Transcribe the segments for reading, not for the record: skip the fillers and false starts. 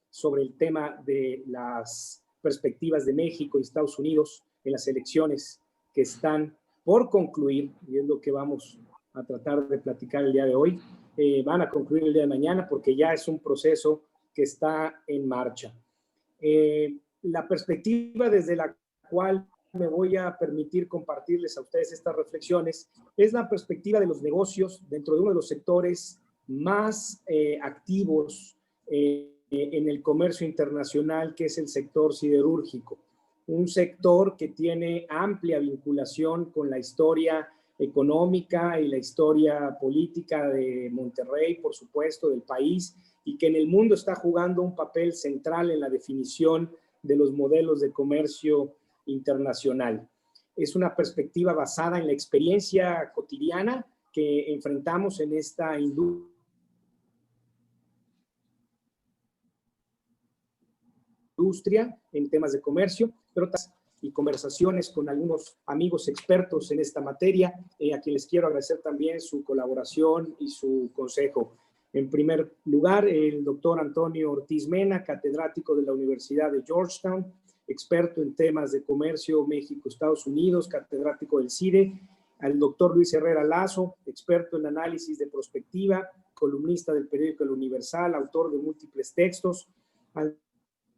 sobre el tema de las perspectivas de México y Estados Unidos en las elecciones que están por concluir, y es lo que vamos a tratar de platicar el día de hoy. Van a concluir el día de mañana porque ya es un proceso que está en marcha. La perspectiva desde la cual me voy a permitir compartirles a ustedes estas reflexiones es la perspectiva de los negocios dentro de uno de los sectores más activos en el comercio internacional, que es el sector siderúrgico. Un sector que tiene amplia vinculación con la historia económica y la historia política de Monterrey, por supuesto, del país, y que en el mundo está jugando un papel central en la definición de los modelos de comercio internacional. Es una perspectiva basada en la experiencia cotidiana que enfrentamos en esta industria en temas de comercio, pero y conversaciones con algunos amigos expertos en esta materia, a quienes quiero agradecer también su colaboración y su consejo. En primer lugar, el doctor Antonio Ortiz Mena, catedrático de la Universidad de Georgetown, experto en temas de comercio México-Estados Unidos, catedrático del CIDE, al doctor Luis Herrera Lazo, experto en análisis de prospectiva, columnista del periódico El Universal, autor de múltiples textos, al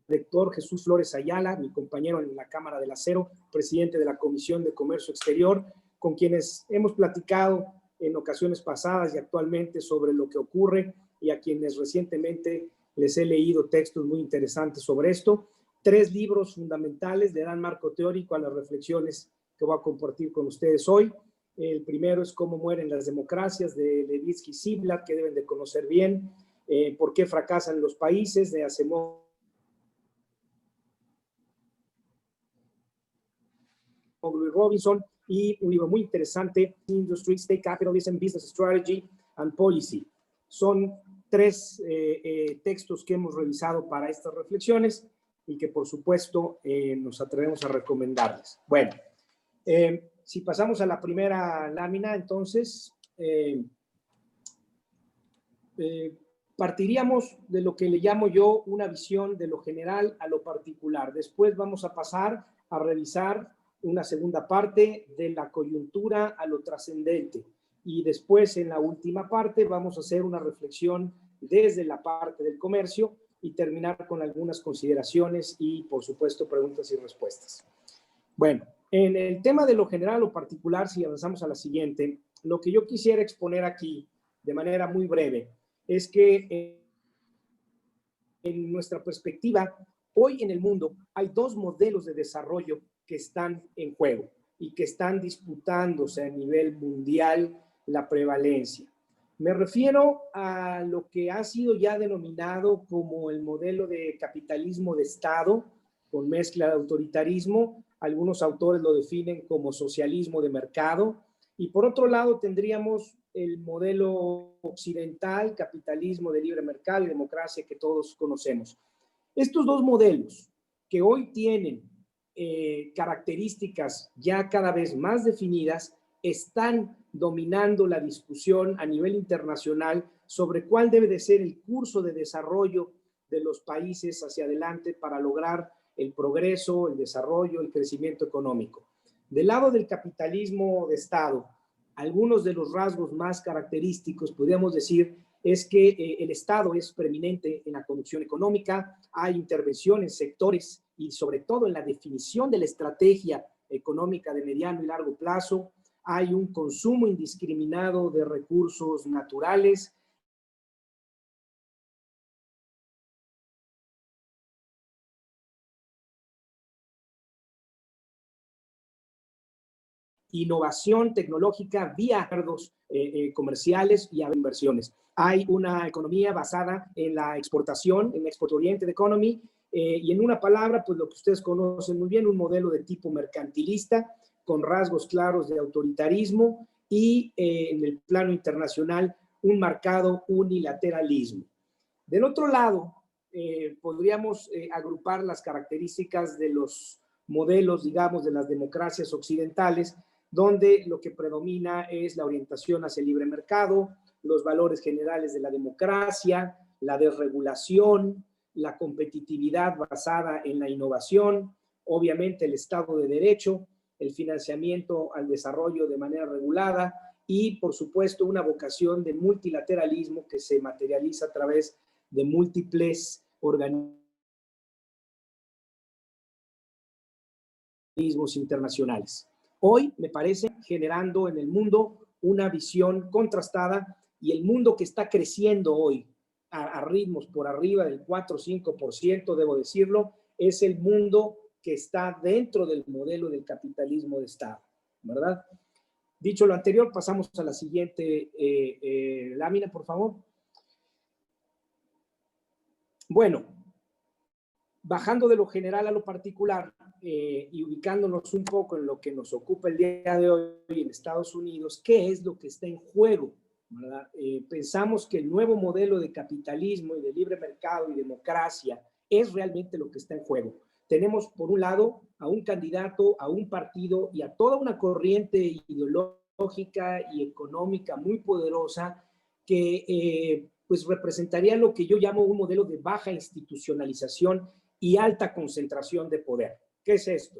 doctor Jesús Flores Ayala, mi compañero en la Cámara del Acero, presidente de la Comisión de Comercio Exterior, con quienes hemos platicado en ocasiones pasadas y actualmente sobre lo que ocurre, y a quienes recientemente les he leído textos muy interesantes sobre esto. 3 libros fundamentales le dan marco teórico a las reflexiones que voy a compartir con ustedes hoy. El primero es Cómo mueren las democracias, de Levitsky Ziblatt, que deben de conocer bien. ¿Por qué fracasan los países?, de Asimov y Robinson, y un libro muy interesante, Industry, State Capitalism, Business Strategy and Policy. Son 3 textos que hemos revisado para estas reflexiones y que, por supuesto, nos atrevemos a recomendarles. Bueno, si pasamos a la primera lámina, entonces, partiríamos de lo que le llamo yo una visión de lo general a lo particular. Después vamos a pasar a revisar una segunda parte de la coyuntura a lo trascendente. Y después, en la última parte, vamos a hacer una reflexión desde la parte del comercio y terminar con algunas consideraciones y, por supuesto, preguntas y respuestas. Bueno, en el tema de lo general o particular, si avanzamos a la siguiente, lo que yo quisiera exponer aquí, de manera muy breve, es que en nuestra perspectiva, hoy en el mundo hay 2 modelos de desarrollo que están en juego y que están disputándose a nivel mundial la prevalencia. Me refiero a lo que ha sido ya denominado como el modelo de capitalismo de Estado, con mezcla de autoritarismo. Algunos autores lo definen como socialismo de mercado. Y por otro lado tendríamos el modelo occidental, capitalismo de libre mercado y democracia, que todos conocemos. Estos 2 modelos, que hoy tienen características ya cada vez más definidas, están dominando la discusión a nivel internacional sobre cuál debe de ser el curso de desarrollo de los países hacia adelante para lograr el progreso, el desarrollo, el crecimiento económico. Del lado del capitalismo de Estado, algunos de los rasgos más característicos, podríamos decir, es que el Estado es preeminente en la conducción económica, hay intervención en sectores y sobre todo en la definición de la estrategia económica de mediano y largo plazo, hay un consumo indiscriminado de recursos naturales, innovación tecnológica vía acuerdos comerciales y inversiones. Hay una economía basada en la exportación, en export-oriented economy, y en una palabra, pues lo que ustedes conocen muy bien, un modelo de tipo mercantilista, con rasgos claros de autoritarismo y en el plano internacional, un marcado unilateralismo. Del otro lado, podríamos agrupar las características de los modelos, digamos, de las democracias occidentales, donde lo que predomina es la orientación hacia el libre mercado, los valores generales de la democracia, la desregulación, la competitividad basada en la innovación, obviamente el Estado de Derecho, el financiamiento al desarrollo de manera regulada y, por supuesto, una vocación de multilateralismo que se materializa a través de múltiples organismos internacionales. Hoy, me parece, generando en el mundo una visión contrastada y el mundo que está creciendo hoy a ritmos por arriba del 4 o 5%, debo decirlo, es el mundo que está dentro del modelo del capitalismo de Estado, ¿verdad? Dicho lo anterior, pasamos a la siguiente lámina, por favor. Bueno, bajando de lo general a lo particular y ubicándonos un poco en lo que nos ocupa el día de hoy en Estados Unidos, ¿qué es lo que está en juego? Pensamos que el nuevo modelo de capitalismo y de libre mercado y democracia es realmente lo que está en juego. Tenemos, por un lado, a un candidato, a un partido y a toda una corriente ideológica y económica muy poderosa que pues representaría lo que yo llamo un modelo de baja institucionalización y alta concentración de poder. ¿Qué es esto?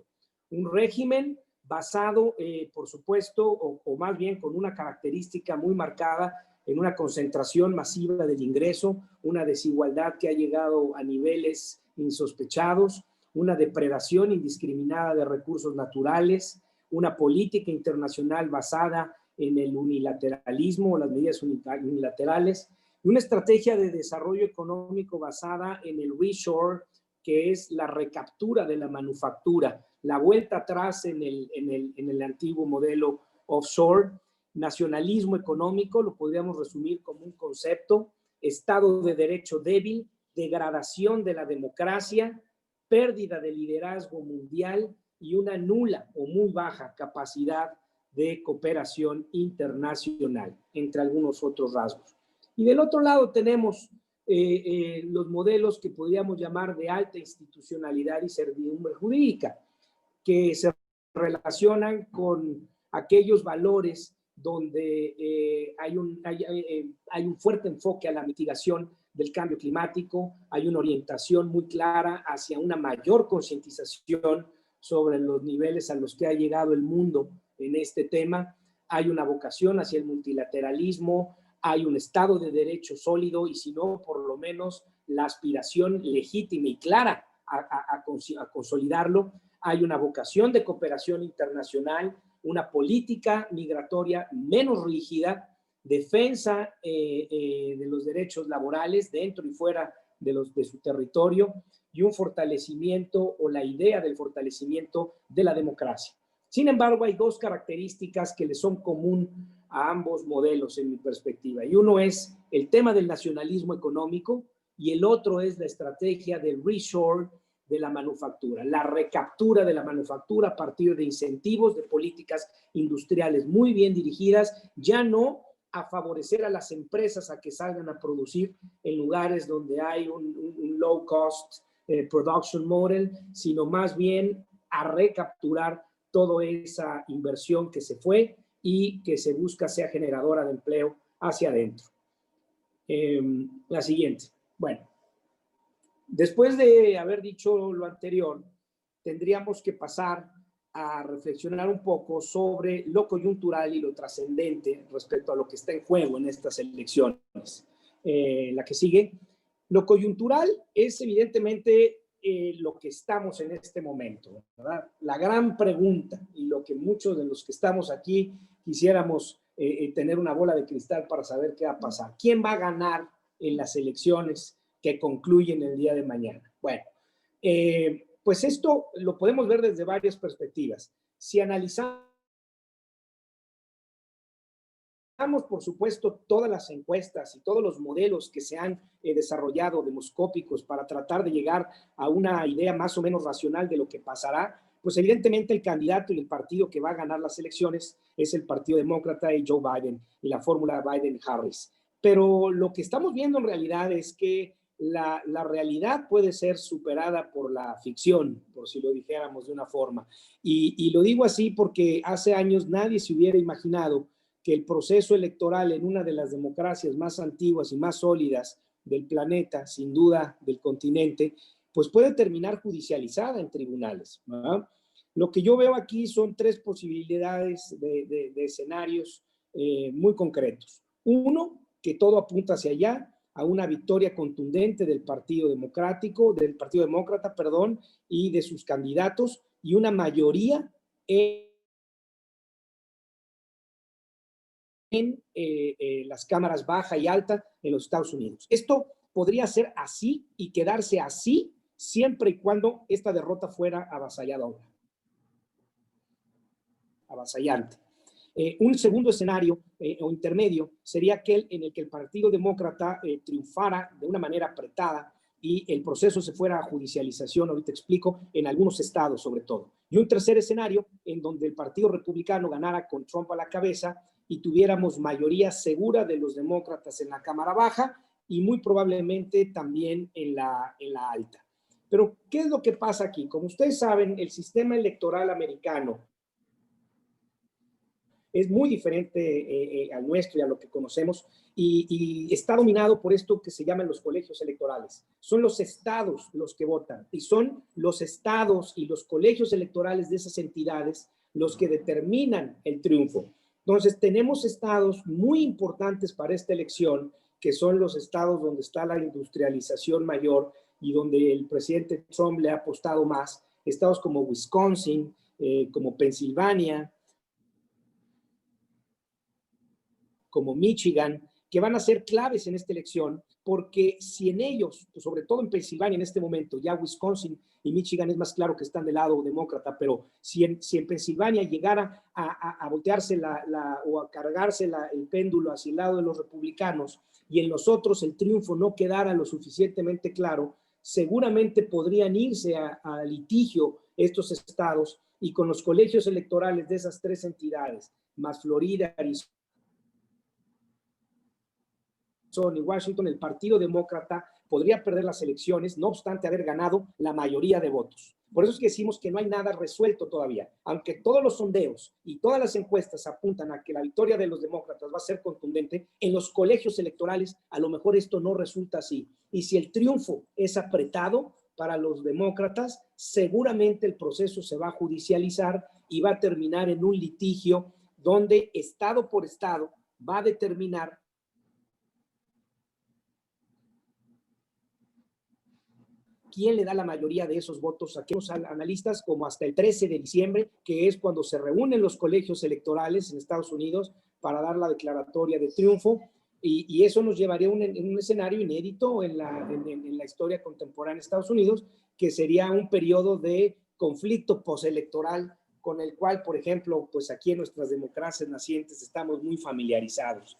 Un régimen basado, por supuesto, o más bien con una característica muy marcada en una concentración masiva del ingreso, una desigualdad que ha llegado a niveles insospechados, una depredación indiscriminada de recursos naturales, una política internacional basada en el unilateralismo, las medidas unilaterales, y una estrategia de desarrollo económico basada en el reshore, que es la recaptura de la manufactura, la vuelta atrás en el antiguo modelo offshore, nacionalismo económico, lo podríamos resumir como un concepto, Estado de Derecho débil, degradación de la democracia, pérdida de liderazgo mundial y una nula o muy baja capacidad de cooperación internacional, entre algunos otros rasgos. Y del otro lado tenemos los modelos que podríamos llamar de alta institucionalidad y servidumbre jurídica, que se relacionan con aquellos valores donde hay un fuerte enfoque a la mitigación del cambio climático, hay una orientación muy clara hacia una mayor concientización sobre los niveles a los que ha llegado el mundo en este tema, hay una vocación hacia el multilateralismo, hay un Estado de Derecho sólido y si no, por lo menos la aspiración legítima y clara a consolidarlo. Hay una vocación de cooperación internacional, una política migratoria menos rígida, defensa de los derechos laborales dentro y fuera de su territorio y un fortalecimiento o la idea del fortalecimiento de la democracia. Sin embargo, hay dos características que le son común a ambos modelos en mi perspectiva. Y uno es el tema del nacionalismo económico y el otro es la estrategia del reshore de la manufactura, la recaptura de la manufactura a partir de incentivos, de políticas industriales muy bien dirigidas, ya no a favorecer a las empresas a que salgan a producir en lugares donde hay un low cost production model, sino más bien a recapturar toda esa inversión que se fue y que se busca sea generadora de empleo hacia adentro. La siguiente. Bueno, después de haber dicho lo anterior, tendríamos que pasar a reflexionar un poco sobre lo coyuntural y lo trascendente respecto a lo que está en juego en estas elecciones. La que sigue. Lo coyuntural es evidentemente lo que estamos en este momento, ¿verdad? La gran pregunta y lo que muchos de los que estamos aquí quisiéramos tener una bola de cristal para saber qué va a pasar. ¿Quién va a ganar en las elecciones que concluyen el día de mañana? Bueno, pues esto lo podemos ver desde varias perspectivas. Si analizamos, por supuesto, todas las encuestas y todos los modelos que se han desarrollado demoscópicos para tratar de llegar a una idea más o menos racional de lo que pasará, pues evidentemente el candidato y el partido que va a ganar las elecciones es el Partido Demócrata y Joe Biden y la fórmula Biden-Harris. Pero lo que estamos viendo en realidad es que la realidad puede ser superada por la ficción, por si lo dijéramos de una forma. Y lo digo así porque hace años nadie se hubiera imaginado que el proceso electoral en una de las democracias más antiguas y más sólidas del planeta, sin duda del continente, pues puede terminar judicializada en tribunales, ¿verdad? Lo que yo veo aquí son tres posibilidades de escenarios muy concretos. Uno, que todo apunta hacia allá, a una victoria contundente del Partido Demócrata, perdón, y de sus candidatos, y una mayoría en las cámaras baja y alta en los Estados Unidos. Esto podría ser así y quedarse así siempre y cuando esta derrota fuera avasallante. Un segundo escenario o intermedio sería aquel en el que el Partido Demócrata triunfara de una manera apretada y el proceso se fuera a judicialización, ahorita explico, en algunos estados sobre todo. Y un tercer escenario en donde el Partido Republicano ganara con Trump a la cabeza y tuviéramos mayoría segura de los demócratas en la Cámara Baja y muy probablemente también en la alta. Pero, ¿qué es lo que pasa aquí? Como ustedes saben, el sistema electoral americano es muy diferente al nuestro y a lo que conocemos y está dominado por esto que se llaman los colegios electorales. Son los estados los que votan y son los estados y los colegios electorales de esas entidades los que determinan el triunfo. Entonces, tenemos estados muy importantes para esta elección, que son los estados donde está la industrialización mayor y donde el presidente Trump le ha apostado más. Estados como Wisconsin, como Pensilvania, como Michigan, que van a ser claves en esta elección, porque si en ellos, pues sobre todo en Pensilvania en este momento, ya Wisconsin y Michigan es más claro que están del lado demócrata, pero si en Pensilvania llegara a voltearse o a cargarse el péndulo hacia el lado de los republicanos y en los otros el triunfo no quedara lo suficientemente claro, seguramente podrían irse a litigio estos estados y con los colegios electorales de esas tres entidades, más Florida, Arizona y Washington, el Partido Demócrata podría perder las elecciones, no obstante haber ganado la mayoría de votos. Por eso es que decimos que no hay nada resuelto todavía. Aunque todos los sondeos y todas las encuestas apuntan a que la victoria de los demócratas va a ser contundente, en los colegios electorales a lo mejor esto no resulta así. Y si el triunfo es apretado para los demócratas, seguramente el proceso se va a judicializar y va a terminar en un litigio donde estado por estado va a determinar quién le da la mayoría de esos votos a aquellos analistas, como hasta el 13 de diciembre, que es cuando se reúnen los colegios electorales en Estados Unidos para dar la declaratoria de triunfo, y eso nos llevaría a un escenario inédito en la historia contemporánea de Estados Unidos, que sería un periodo de conflicto postelectoral con el cual, por ejemplo, pues aquí en nuestras democracias nacientes estamos muy familiarizados.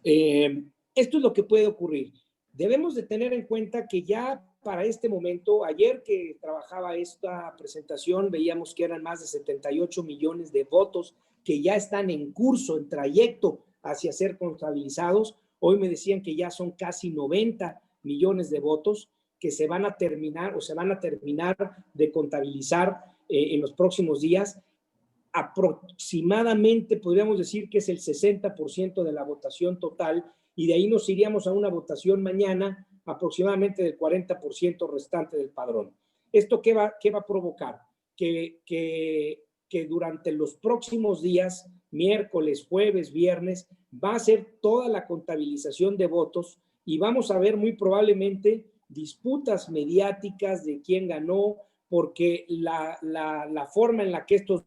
Esto es lo que puede ocurrir. Debemos de tener en cuenta que ya para este momento, ayer que trabajaba esta presentación, veíamos que eran más de 78 millones de votos que ya están en curso, en trayecto hacia ser contabilizados. Hoy me decían que ya son casi 90 millones de votos que se van a terminar de contabilizar en los próximos días. Aproximadamente podríamos decir que es el 60% de la votación total, y de ahí nos iríamos a una votación mañana aproximadamente del 40% restante del padrón. ¿Esto qué va a provocar? Que durante los próximos días, miércoles, jueves, viernes, va a ser toda la contabilización de votos y vamos a ver muy probablemente disputas mediáticas de quién ganó, porque la forma en la que estos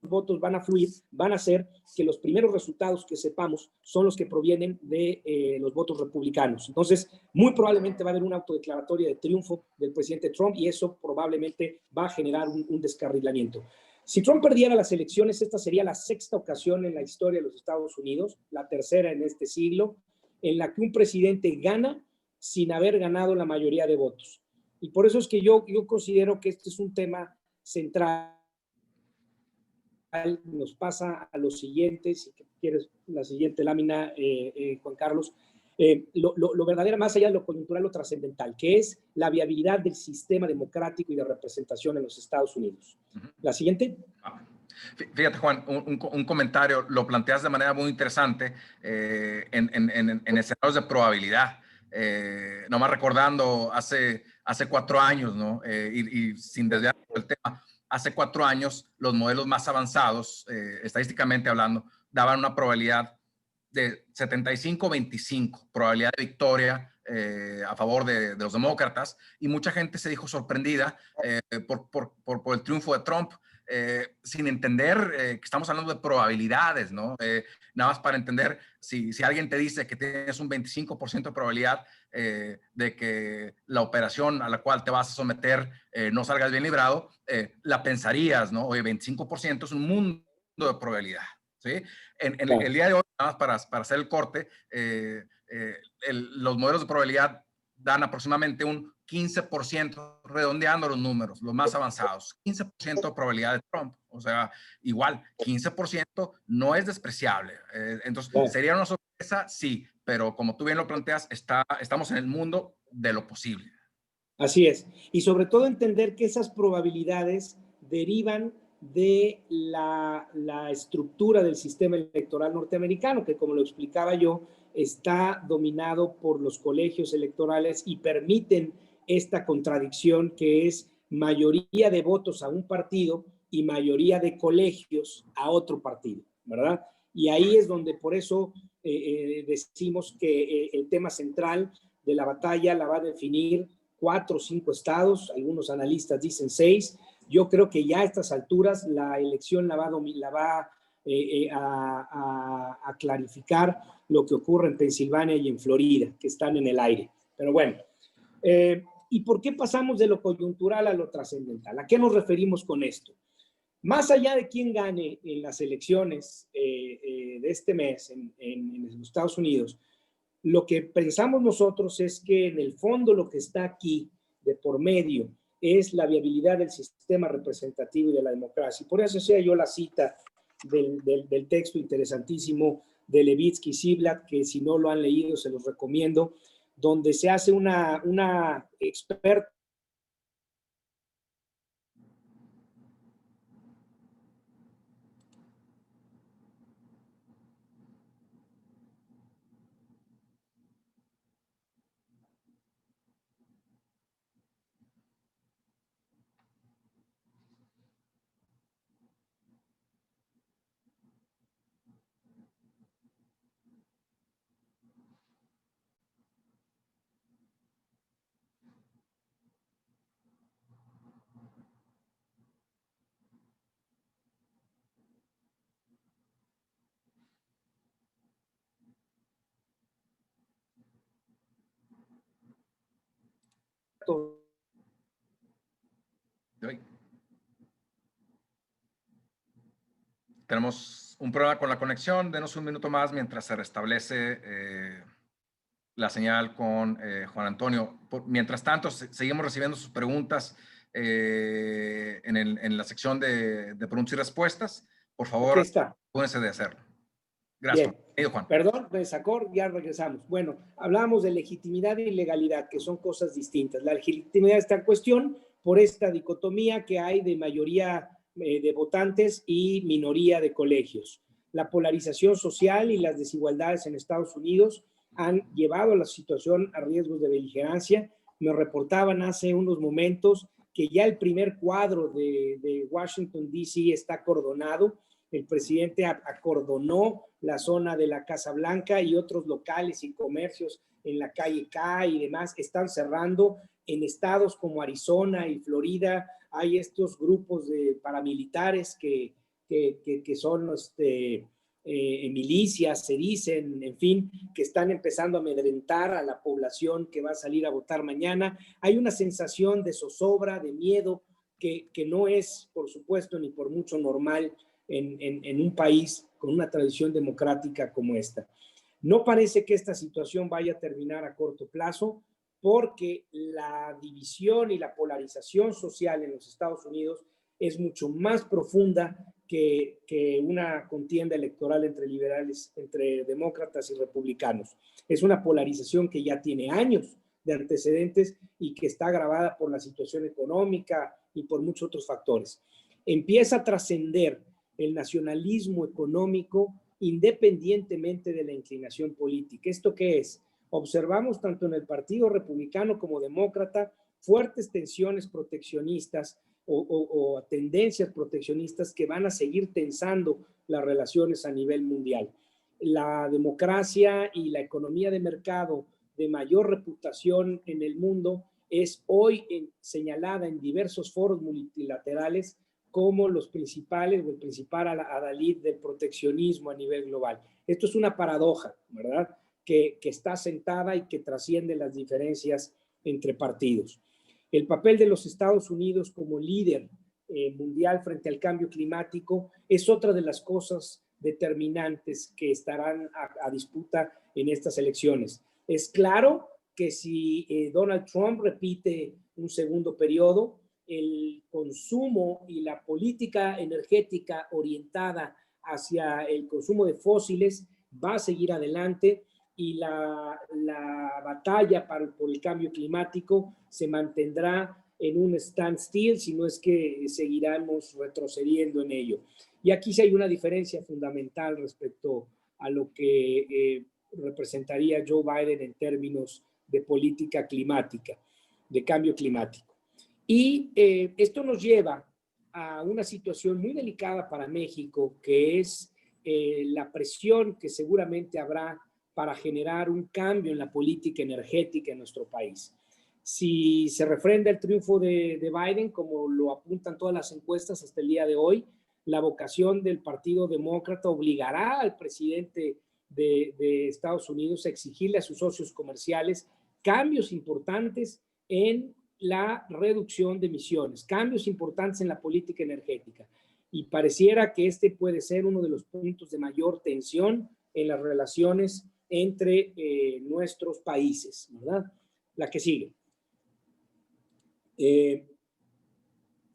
votos van a fluir, van a ser que los primeros resultados que sepamos son los que provienen de los votos republicanos. Entonces, muy probablemente va a haber una autodeclaratoria de triunfo del presidente Trump y eso probablemente va a generar un descarrilamiento. Si Trump perdiera las elecciones, esta sería la sexta ocasión en la historia de los Estados Unidos, la tercera en este siglo, en la que un presidente gana sin haber ganado la mayoría de votos. Y por eso es que yo considero que este es un tema central. Nos pasa a los siguientes, si quieres la siguiente lámina, Juan Carlos, lo verdadero, más allá de lo coyuntural, lo trascendental, que es la viabilidad del sistema democrático y de representación en los Estados Unidos. La siguiente. Fíjate, Juan, un comentario, lo planteas de manera muy interesante en escenarios de probabilidad. Nomás recordando hace 4 años, ¿no? Y sin desviar del tema, hace 4 años los modelos más avanzados, estadísticamente hablando, daban una probabilidad de 75-25, probabilidad de victoria a favor de los demócratas, y mucha gente se dijo sorprendida por el triunfo de Trump. Sin entender que estamos hablando de probabilidades, ¿no? Nada más para entender, si alguien te dice que tienes un 25% de probabilidad de que la operación a la cual te vas a someter no salgas bien librado, la pensarías, ¿no? Oye, 25% es un mundo de probabilidad, ¿sí? Claro. El día de hoy, nada más para hacer el corte, los modelos de probabilidad dan aproximadamente un 15%, redondeando los números, los más avanzados, 15% de probabilidad de Trump. O sea, igual, 15% no es despreciable. Entonces, Claro. ¿sería una sorpresa? Sí, pero como tú bien lo planteas, estamos en el mundo de lo posible. Así es. Y sobre todo entender que esas probabilidades derivan de la estructura del sistema electoral norteamericano, que como lo explicaba yo, está dominado por los colegios electorales y permiten esta contradicción que es mayoría de votos a un partido y mayoría de colegios a otro partido, ¿verdad? Y ahí es donde por eso decimos que el tema central de la batalla la va a definir 4 o 5 estados, algunos analistas dicen 6. Yo creo que ya a estas alturas la elección la va a clarificar lo que ocurre en Pensilvania y en Florida, que están en el aire. Pero bueno, ¿y por qué pasamos de lo coyuntural a lo trascendental? ¿A qué nos referimos con esto? Más allá de quién gane en las elecciones de este mes en los Estados Unidos, lo que pensamos nosotros es que en el fondo lo que está aquí de por medio es la viabilidad del sistema representativo y de la democracia. Y por eso hacía yo la cita del texto interesantísimo de Levitsky y Ziblatt, que si no lo han leído se los recomiendo, donde se hace una experta Tenemos un problema con la conexión. Denos un minuto más mientras se restablece la señal con Juan Antonio. Mientras tanto, seguimos recibiendo sus preguntas en la sección de preguntas y respuestas. Por favor, pónganse de hacerlo. Gracias. Bien. Juan. Perdón, me sacó, ya regresamos. Bueno, hablamos de legitimidad y legalidad, que son cosas distintas. La legitimidad está en cuestión por esta dicotomía que hay de mayoría de votantes y minoría de colegios. La polarización social y las desigualdades en Estados Unidos han llevado a la situación a riesgos de beligerancia. Me reportaban hace unos momentos que ya el primer cuadro de Washington, D.C. está acordonado. El presidente acordonó la zona de la Casa Blanca y otros locales y comercios en la calle K y demás están cerrando. En estados como Arizona y Florida hay estos grupos de paramilitares que son milicias, se dicen, en fin, que están empezando a amedrentar a la población que va a salir a votar mañana. Hay una sensación de zozobra, de miedo, que no es, por supuesto, ni por mucho normal en un país con una tradición democrática como esta. No parece que esta situación vaya a terminar a corto plazo porque la división y la polarización social en los Estados Unidos es mucho más profunda que una contienda electoral entre liberales, entre demócratas y republicanos. Es una polarización que ya tiene años de antecedentes y que está agravada por la situación económica y por muchos otros factores. Empieza a trascender el nacionalismo económico independientemente de la inclinación política. ¿Esto qué es? Observamos tanto en el Partido Republicano como Demócrata fuertes tensiones proteccionistas o tendencias proteccionistas que van a seguir tensando las relaciones a nivel mundial. La democracia y la economía de mercado de mayor reputación en el mundo es hoy señalada en diversos foros multilaterales como los principales o el principal adalid del proteccionismo a nivel global. Esto es una paradoja, ¿verdad? Que está sentada y que trasciende las diferencias entre partidos. El papel de los Estados Unidos como líder mundial frente al cambio climático es otra de las cosas determinantes que estarán a disputa en estas elecciones. Es claro que si Donald Trump repite un segundo periodo, el consumo y la política energética orientada hacia el consumo de fósiles va a seguir adelante y la batalla por el cambio climático se mantendrá en un standstill, si no es que seguiremos retrocediendo en ello. Y aquí sí hay una diferencia fundamental respecto a lo que representaría Joe Biden en términos de política climática, de cambio climático. Y esto nos lleva a una situación muy delicada para México, que es la presión que seguramente habrá para generar un cambio en la política energética en nuestro país. Si se refrenda el triunfo de Biden, como lo apuntan todas las encuestas hasta el día de hoy, la vocación del Partido Demócrata obligará al presidente de Estados Unidos a exigirle a sus socios comerciales cambios importantes en la reducción de emisiones, cambios importantes en la política energética. Y pareciera que este puede ser uno de los puntos de mayor tensión en las relaciones entre nuestros países, ¿verdad? La que sigue.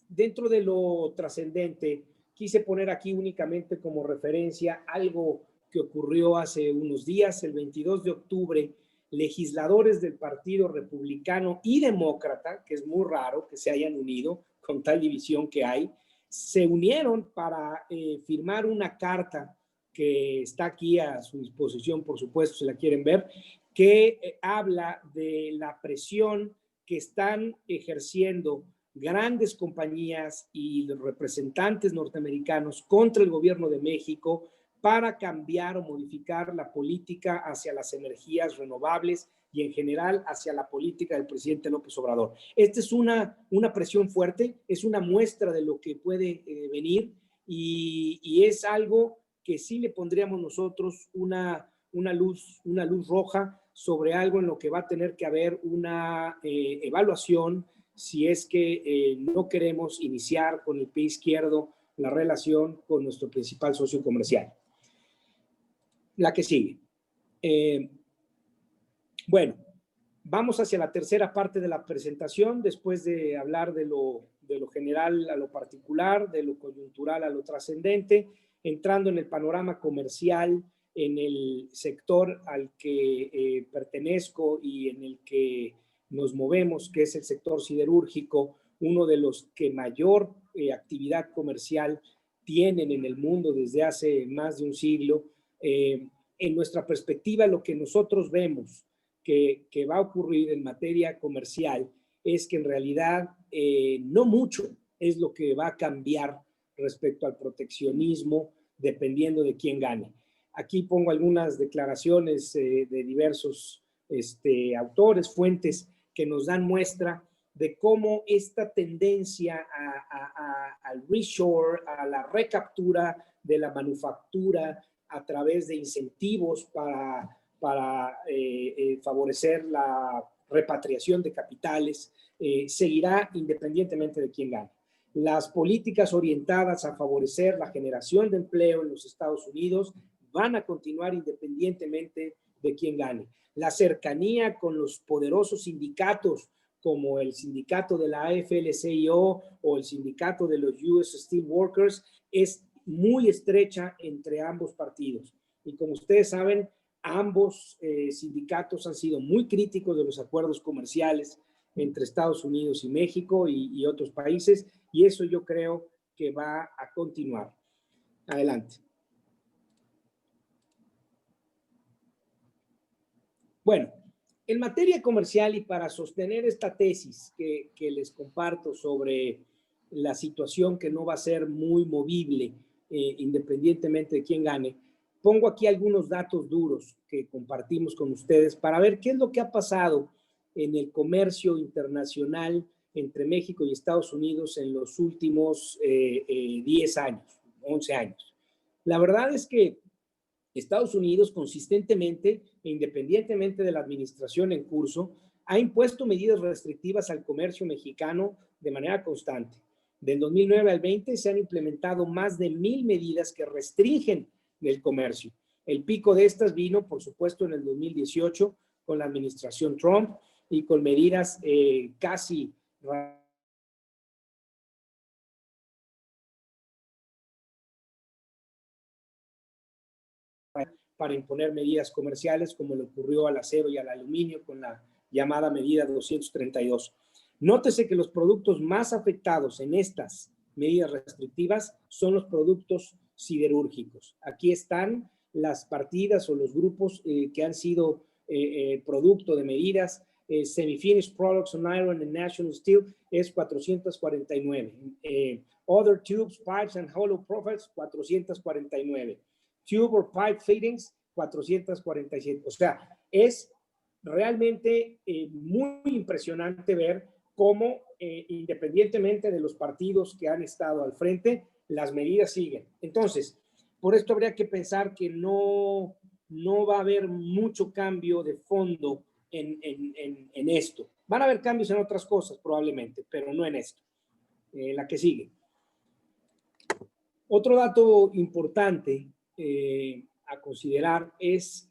Dentro de lo trascendente, quise poner aquí únicamente como referencia algo que ocurrió hace unos días, el 22 de octubre, legisladores del Partido Republicano y Demócrata, que es muy raro que se hayan unido con tal división que hay, se unieron para firmar una carta que está aquí a su disposición, por supuesto, si la quieren ver, que habla de la presión que están ejerciendo grandes compañías y los representantes norteamericanos contra el gobierno de México para cambiar o modificar la política hacia las energías renovables y en general hacia la política del presidente López Obrador. Esta es una presión fuerte, es una muestra de lo que puede venir y es algo que sí le pondríamos nosotros una luz roja sobre algo en lo que va a tener que haber una evaluación si es que no queremos iniciar con el pie izquierdo la relación con nuestro principal socio comercial. La que sigue. Bueno, vamos hacia la tercera parte de la presentación, después de hablar de lo general a lo particular, de lo coyuntural a lo trascendente, entrando en el panorama comercial, en el sector al que pertenezco y en el que nos movemos, que es el sector siderúrgico, uno de los que mayor actividad comercial tienen en el mundo desde hace más de un siglo. En nuestra perspectiva, lo que nosotros vemos que va a ocurrir en materia comercial es que en realidad no mucho es lo que va a cambiar respecto al proteccionismo, dependiendo de quién gane. Aquí pongo algunas declaraciones de diversos autores, fuentes, que nos dan muestra de cómo esta tendencia al reshore, a la recaptura de la manufactura a través de incentivos para favorecer la repatriación de capitales, seguirá independientemente de quién gane. Las políticas orientadas a favorecer la generación de empleo en los Estados Unidos van a continuar independientemente de quién gane. La cercanía con los poderosos sindicatos como el sindicato de la AFL-CIO o el sindicato de los US Steel Workers es muy estrecha entre ambos partidos. Y como ustedes saben, ambos sindicatos han sido muy críticos de los acuerdos comerciales entre Estados Unidos y México y otros países, y eso yo creo que va a continuar. Adelante. Bueno, en materia comercial y para sostener esta tesis que les comparto sobre la situación que no va a ser muy movible independientemente de quién gane, pongo aquí algunos datos duros que compartimos con ustedes para ver qué es lo que ha pasado en el comercio internacional entre México y Estados Unidos en los últimos 10 años, 11 años. La verdad es que Estados Unidos consistentemente e independientemente de la administración en curso, ha impuesto medidas restrictivas al comercio mexicano de manera constante. Del 2009 al 20 se han implementado más de 1,000 medidas que restringen el comercio. El pico de estas vino, por supuesto, en el 2018 con la administración Trump y con medidas casi para imponer medidas comerciales, como le ocurrió al acero y al aluminio con la llamada medida 232. Nótese que los productos más afectados en estas medidas restrictivas son los productos siderúrgicos. Aquí están las partidas o los grupos que han sido producto de medidas. Semi-finished products on iron and national steel es 449. Other tubes, pipes and hollow profiles, 449. Tube or pipe fittings, 447. O sea, es realmente muy impresionante ver cómo, independientemente de los partidos que han estado al frente, las medidas siguen. Entonces, por esto habría que pensar que no va a haber mucho cambio de fondo en esto. Van a haber cambios en otras cosas probablemente, pero no en esto. La que sigue. Otro dato importante a considerar es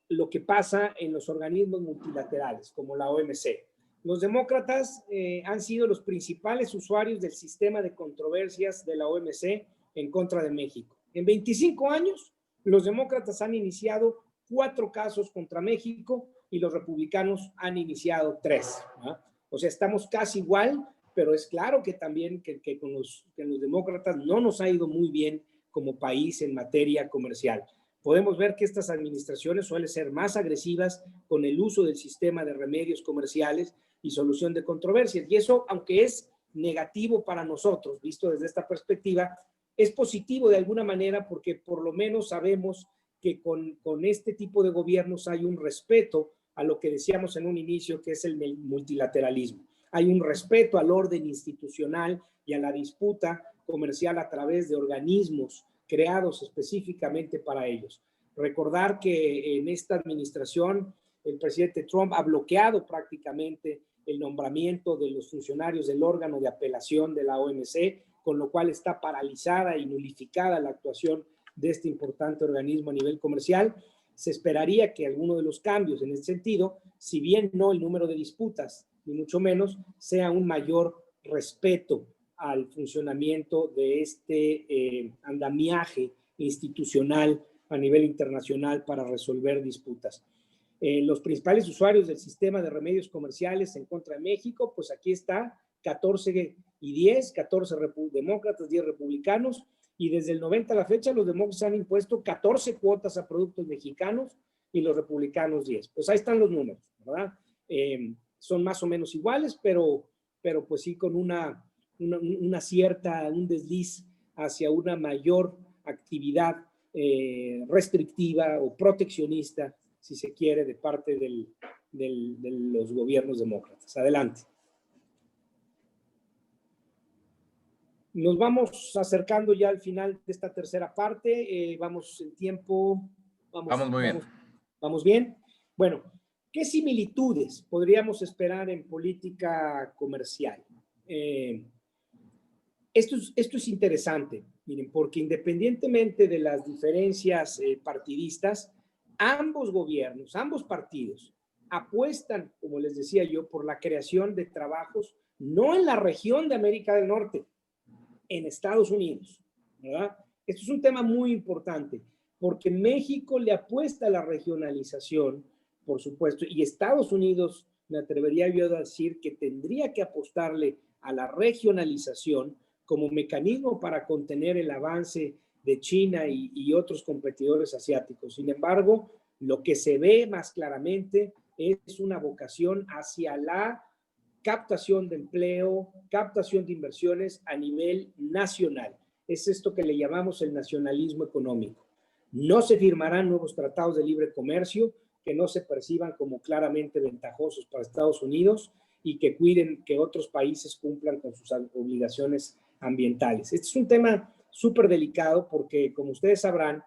lo que pasa en los organismos multilaterales, como la OMC. Los demócratas han sido los principales usuarios del sistema de controversias de la OMC en contra de México. En 25 años, los demócratas han iniciado 4 casos contra México y los republicanos han iniciado 3, ¿no? O sea, estamos casi igual, pero es claro que también que con los demócratas no nos ha ido muy bien como país en materia comercial. Podemos ver que estas administraciones suelen ser más agresivas con el uso del sistema de remedios comerciales y solución de controversias. Y eso, aunque es negativo para nosotros, visto desde esta perspectiva, es positivo de alguna manera porque por lo menos sabemos que con este tipo de gobiernos hay un respeto a lo que decíamos en un inicio, que es el multilateralismo. Hay un respeto al orden institucional y a la disputa comercial a través de organismos creados específicamente para ellos. Recordar que en esta administración el presidente Trump ha bloqueado prácticamente el nombramiento de los funcionarios del órgano de apelación de la OMC, con lo cual está paralizada y nulificada la actuación de este importante organismo a nivel comercial. Se esperaría que alguno de los cambios en ese sentido, si bien no el número de disputas, ni mucho menos, sea un mayor respeto al funcionamiento de este andamiaje institucional a nivel internacional para resolver disputas. Los principales usuarios del sistema de remedios comerciales en contra de México, pues aquí está, 14 y 10, 14 demócratas, 10 republicanos, y desde el 90 a la fecha los demócratas han impuesto 14 cuotas a productos mexicanos y los republicanos 10. Pues ahí están los números, ¿verdad? Son más o menos iguales, pero pues sí con un desliz hacia una mayor actividad restrictiva o proteccionista, si se quiere, de parte de los gobiernos demócratas. Adelante. Nos vamos acercando ya al final de esta tercera parte. Vamos en tiempo. Vamos muy bien. ¿Vamos bien? Bueno, ¿qué similitudes podríamos esperar en política comercial? Esto es interesante, miren, porque independientemente de las diferencias partidistas, ambos gobiernos, ambos partidos apuestan, como les decía yo, por la creación de trabajos, no en la región de América del Norte, en Estados Unidos, ¿verdad? Esto es un tema muy importante, porque México le apuesta a la regionalización, por supuesto, y Estados Unidos, me atrevería yo a decir que tendría que apostarle a la regionalización como mecanismo para contener el avance de China y otros competidores asiáticos. Sin embargo, lo que se ve más claramente es una vocación hacia la captación de empleo, captación de inversiones a nivel nacional. Es esto que le llamamos el nacionalismo económico. No se firmarán nuevos tratados de libre comercio que no se perciban como claramente ventajosos para Estados Unidos y que cuiden que otros países cumplan con sus obligaciones ambientales. Este es un tema súper delicado porque, como ustedes sabrán,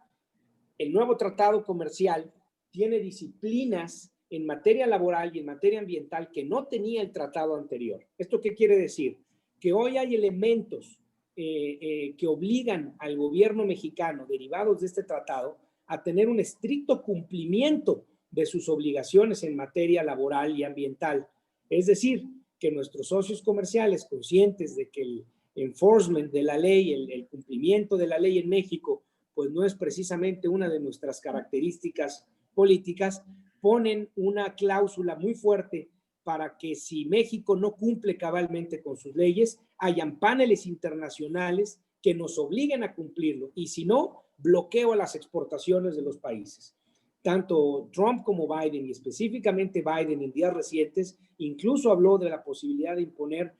el nuevo tratado comercial tiene disciplinas en materia laboral y en materia ambiental que no tenía el tratado anterior. ¿Esto qué quiere decir? Que hoy hay elementos que obligan al gobierno mexicano, derivados de este tratado, a tener un estricto cumplimiento de sus obligaciones en materia laboral y ambiental. Es decir, que nuestros socios comerciales, conscientes de que el enforcement de la ley, el cumplimiento de la ley en México, pues no es precisamente una de nuestras características políticas, ponen una cláusula muy fuerte para que si México no cumple cabalmente con sus leyes, hayan paneles internacionales que nos obliguen a cumplirlo y si no, bloqueo a las exportaciones de los países. Tanto Trump como Biden, y específicamente Biden en días recientes, incluso habló de la posibilidad de imponer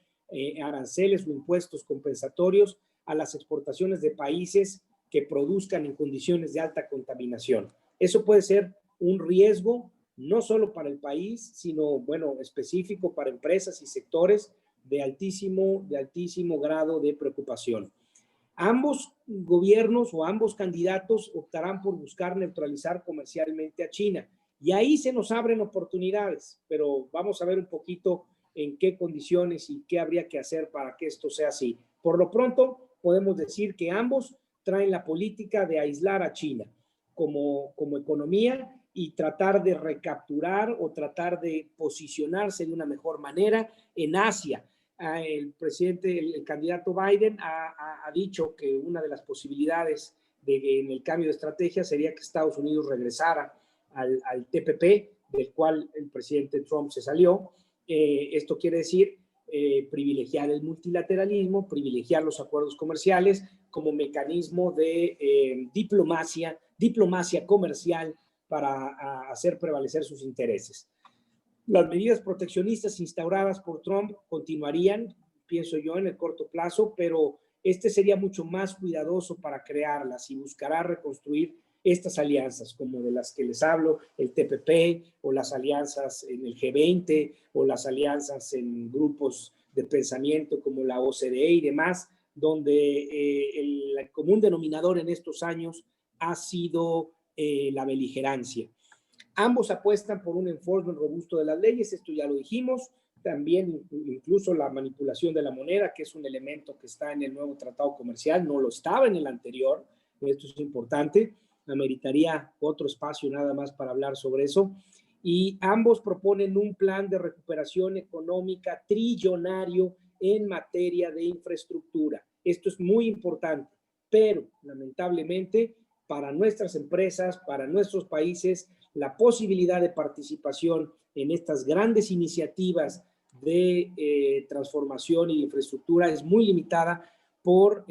aranceles o impuestos compensatorios a las exportaciones de países que produzcan en condiciones de alta contaminación. Eso puede ser un riesgo no solo para el país, sino, bueno, específico para empresas y sectores de altísimo grado de preocupación. Ambos gobiernos o ambos candidatos optarán por buscar neutralizar comercialmente a China. Y ahí se nos abren oportunidades, pero vamos a ver un poquito en qué condiciones y qué habría que hacer para que esto sea así. Por lo pronto, podemos decir que ambos traen la política de aislar a China como economía y tratar de recapturar o tratar de posicionarse de una mejor manera en Asia. El presidente, el candidato Biden ha dicho que una de las posibilidades en el cambio de estrategia sería que Estados Unidos regresara al TPP, del cual el presidente Trump se salió. Esto quiere decir privilegiar el multilateralismo, privilegiar los acuerdos comerciales como mecanismo de diplomacia comercial para hacer prevalecer sus intereses. Las medidas proteccionistas instauradas por Trump continuarían, pienso yo, en el corto plazo, pero este sería mucho más cuidadoso para crearlas y buscará reconstruir estas alianzas, como de las que les hablo, el TPP o las alianzas en el G20 o las alianzas en grupos de pensamiento como la OCDE y demás, donde el común denominador en estos años ha sido la beligerancia. Ambos apuestan por un enforcement robusto de las leyes, esto ya lo dijimos, también incluso la manipulación de la moneda, que es un elemento que está en el nuevo tratado comercial, no lo estaba en el anterior, esto es importante, ameritaría otro espacio nada más para hablar sobre eso, y ambos proponen un plan de recuperación económica trillonario en materia de infraestructura. Esto es muy importante, pero lamentablemente para nuestras empresas, para nuestros países, la posibilidad de participación en estas grandes iniciativas de transformación y infraestructura es muy limitada por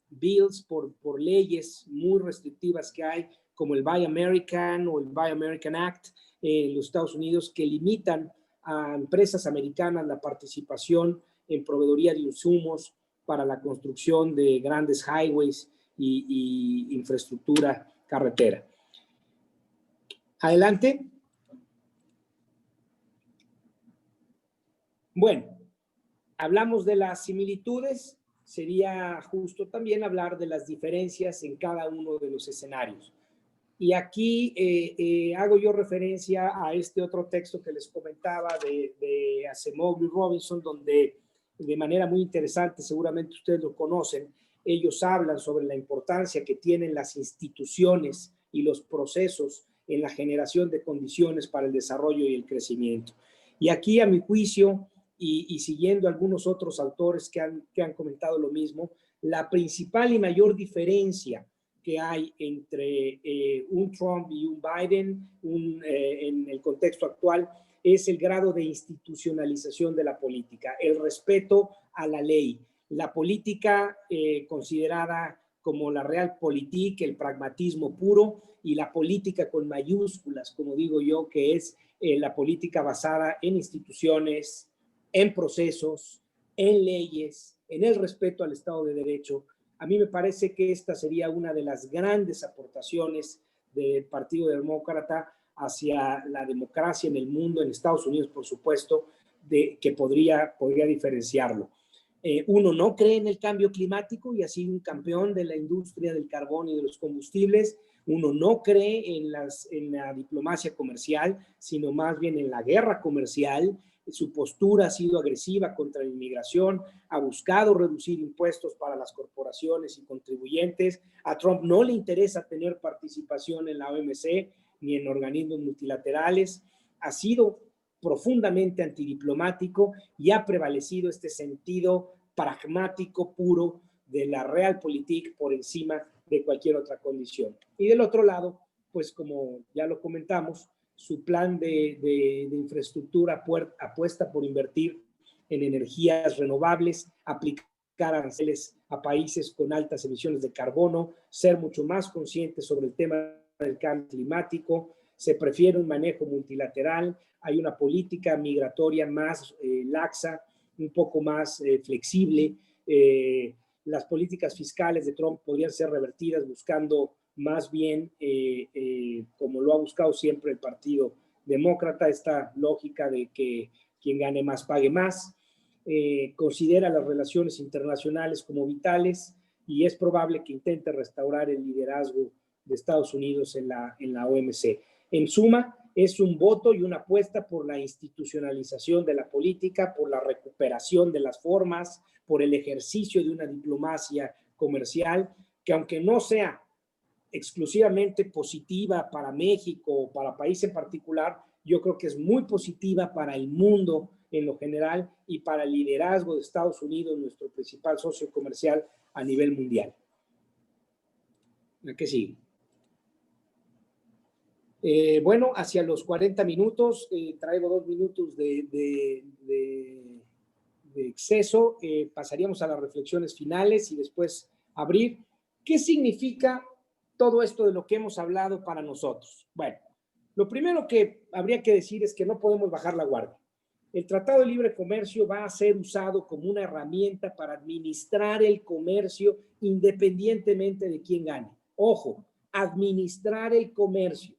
bills, por leyes muy restrictivas que hay, como el Buy American o el Buy American Act en los Estados Unidos, que limitan a empresas americanas la participación en proveeduría de insumos para la construcción de grandes highways y infraestructura carretera. Adelante. Bueno, hablamos de las similitudes, sería justo también hablar de las diferencias en cada uno de los escenarios. Y aquí hago yo referencia a este otro texto que les comentaba de Asimov y Robinson, donde de manera muy interesante, seguramente ustedes lo conocen, ellos hablan sobre la importancia que tienen las instituciones y los procesos en la generación de condiciones para el desarrollo y el crecimiento. Y aquí, a mi juicio, y siguiendo algunos otros autores que han comentado lo mismo, la principal y mayor diferencia que hay entre un Trump y un Biden en el contexto actual es el grado de institucionalización de la política, el respeto a la ley, la política considerada como la realpolitik, el pragmatismo puro, y la política con mayúsculas, como digo yo, que es la política basada en instituciones, en procesos, en leyes, en el respeto al Estado de Derecho. A mí me parece que esta sería una de las grandes aportaciones del Partido Demócrata hacia la democracia en el mundo, en Estados Unidos, por supuesto, que podría diferenciarlo. Uno no cree en el cambio climático y ha sido un campeón de la industria del carbón y de los combustibles. Uno no cree en la diplomacia comercial, sino más bien en la guerra comercial. Su postura ha sido agresiva contra la inmigración, ha buscado reducir impuestos para las corporaciones y contribuyentes. A Trump no le interesa tener participación en la OMC ni en organismos multilaterales. Ha sido profundamente antidiplomático y ha prevalecido este sentido pragmático puro de la realpolitik por encima de cualquier otra condición. Y del otro lado, pues como ya lo comentamos, su plan de infraestructura apuesta por invertir en energías renovables, aplicar aranceles a países con altas emisiones de carbono, ser mucho más conscientes sobre el tema del cambio climático. Se prefiere un manejo multilateral, hay una política migratoria más laxa, un poco más flexible. Las políticas fiscales de Trump podrían ser revertidas buscando más bien, como lo ha buscado siempre el Partido Demócrata, esta lógica de que quien gane más pague más. Considera las relaciones internacionales como vitales y es probable que intente restaurar el liderazgo de Estados Unidos en la OMC. En suma, es un voto y una apuesta por la institucionalización de la política, por la recuperación de las formas, por el ejercicio de una diplomacia comercial que, aunque no sea exclusivamente positiva para México o para país en particular, yo creo que es muy positiva para el mundo en lo general y para el liderazgo de Estados Unidos, nuestro principal socio comercial a nivel mundial. ¿A qué sigue? Bueno, hacia los 40 minutos, traigo 2 minutos de exceso, pasaríamos a las reflexiones finales y después abrir. ¿Qué significa todo esto de lo que hemos hablado para nosotros? Bueno, lo primero que habría que decir es que no podemos bajar la guardia. El Tratado de Libre Comercio va a ser usado como una herramienta para administrar el comercio independientemente de quién gane. Ojo, administrar el comercio.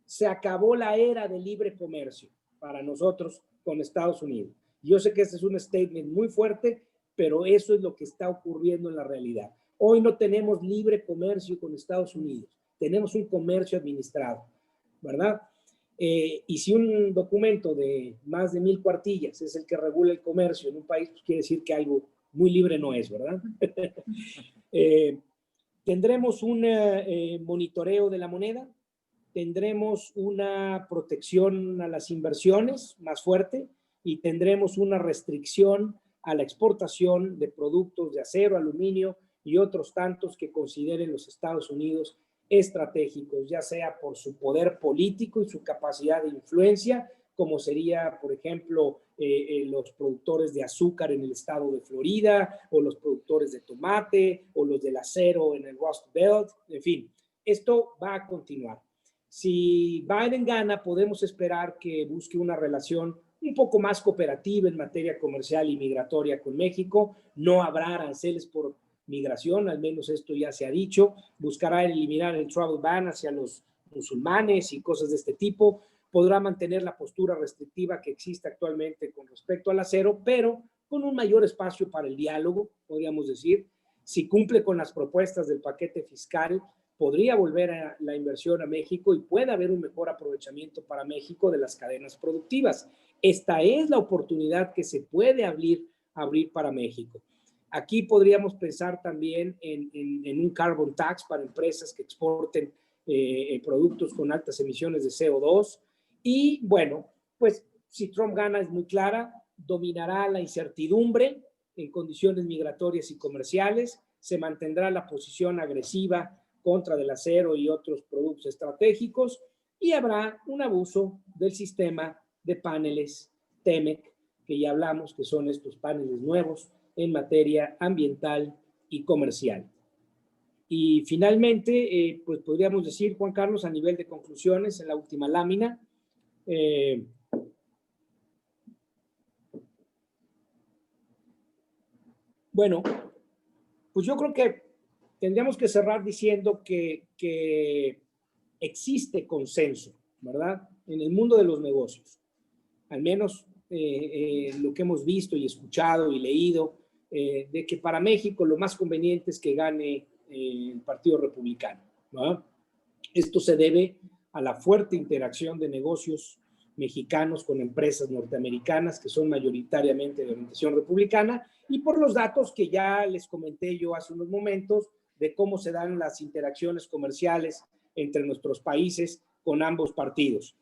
Se acabó la era de libre comercio para nosotros con Estados Unidos. Yo sé que este es un statement muy fuerte, pero eso es lo que está ocurriendo en la realidad. Hoy no tenemos libre comercio con Estados Unidos, tenemos un comercio administrado, ¿verdad? Y si un documento de más de 1000 cuartillas es el que regula el comercio en un país, pues quiere decir que algo muy libre no es, ¿verdad? Tendremos un monitoreo de la moneda, tendremos una protección a las inversiones más fuerte y tendremos una restricción a la exportación de productos de acero, aluminio y otros tantos que consideren los Estados Unidos estratégicos, ya sea por su poder político y su capacidad de influencia, como sería, por ejemplo, los productores de azúcar en el estado de Florida, o los productores de tomate, o los del acero en el Rust Belt, en fin, esto va a continuar. Si Biden gana, podemos esperar que busque una relación un poco más cooperativa en materia comercial y migratoria con México. No habrá aranceles por migración, al menos esto ya se ha dicho. Buscará eliminar el travel ban hacia los musulmanes y cosas de este tipo. Podrá mantener la postura restrictiva que existe actualmente con respecto al acero, pero con un mayor espacio para el diálogo, podríamos decir. Si cumple con las propuestas del paquete fiscal, podría volver a la inversión a México y puede haber un mejor aprovechamiento para México de las cadenas productivas. Esta es la oportunidad que se puede abrir para México. Aquí podríamos pensar también en un carbon tax para empresas que exporten productos con altas emisiones de CO2. Y bueno, pues si Trump gana es muy clara, dominará la incertidumbre en condiciones migratorias y comerciales, se mantendrá la posición agresiva contra del acero y otros productos estratégicos y habrá un abuso del sistema de paneles TEMEC, que ya hablamos, que son estos paneles nuevos en materia ambiental y comercial. Y finalmente, pues podríamos decir, Juan Carlos, a nivel de conclusiones, en la última lámina, bueno, pues yo creo que tendríamos que cerrar diciendo que existe consenso, ¿verdad? En el mundo de los negocios, al menos lo que hemos visto y escuchado y leído, de que para México lo más conveniente es que gane el Partido Republicano, ¿no? Esto se debe a la fuerte interacción de negocios mexicanos con empresas norteamericanas que son mayoritariamente de orientación republicana y por los datos que ya les comenté yo hace unos momentos de cómo se dan las interacciones comerciales entre nuestros países con ambos partidos.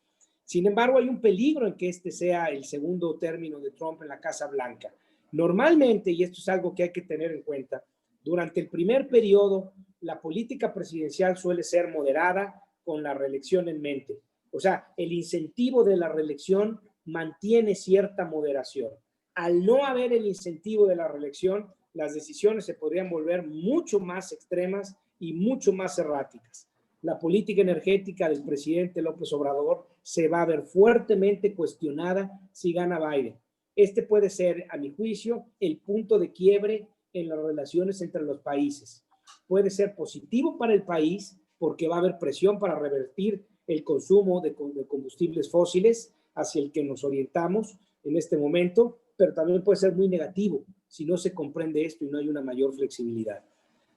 Sin embargo, hay un peligro en que este sea el segundo término de Trump en la Casa Blanca. Normalmente, y esto es algo que hay que tener en cuenta, durante el primer periodo, la política presidencial suele ser moderada con la reelección en mente. O sea, el incentivo de la reelección mantiene cierta moderación. Al no haber el incentivo de la reelección, las decisiones se podrían volver mucho más extremas y mucho más erráticas. La política energética del presidente López Obrador se va a ver fuertemente cuestionada si gana Biden. Este puede ser, a mi juicio, el punto de quiebre en las relaciones entre los países. Puede ser positivo para el país porque va a haber presión para revertir el consumo de combustibles fósiles hacia el que nos orientamos en este momento, pero también puede ser muy negativo si no se comprende esto y no hay una mayor flexibilidad.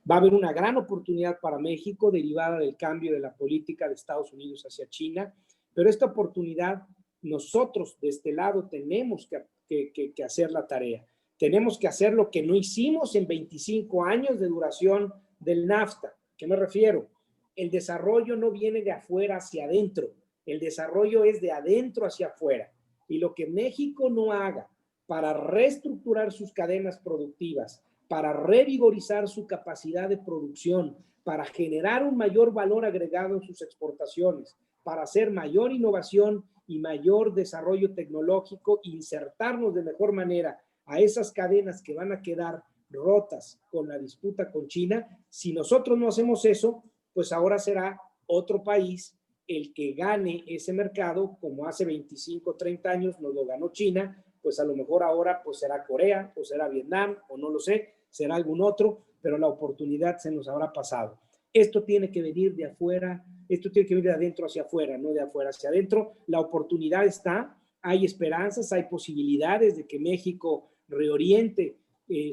Va a haber una gran oportunidad para México derivada del cambio de la política de Estados Unidos hacia China, pero esta oportunidad nosotros de este lado tenemos que hacer la tarea. Tenemos que hacer lo que no hicimos en 25 años de duración del NAFTA. ¿A qué me refiero? El desarrollo no viene de afuera hacia adentro, el desarrollo es de adentro hacia afuera. Y lo que México no haga para reestructurar sus cadenas productivas, para revigorizar su capacidad de producción, para generar un mayor valor agregado en sus exportaciones, para hacer mayor innovación y mayor desarrollo tecnológico, insertarnos de mejor manera a esas cadenas que van a quedar rotas con la disputa con China. Si nosotros no hacemos eso, pues ahora será otro país el que gane ese mercado, como hace 25 o 30 años nos lo ganó China, pues a lo mejor ahora pues será Corea o será Vietnam o no lo sé, será algún otro, pero la oportunidad se nos habrá pasado. Esto tiene que venir de afuera, esto tiene que venir de adentro hacia afuera, no de afuera hacia adentro. La oportunidad está, hay esperanzas, hay posibilidades de que México reoriente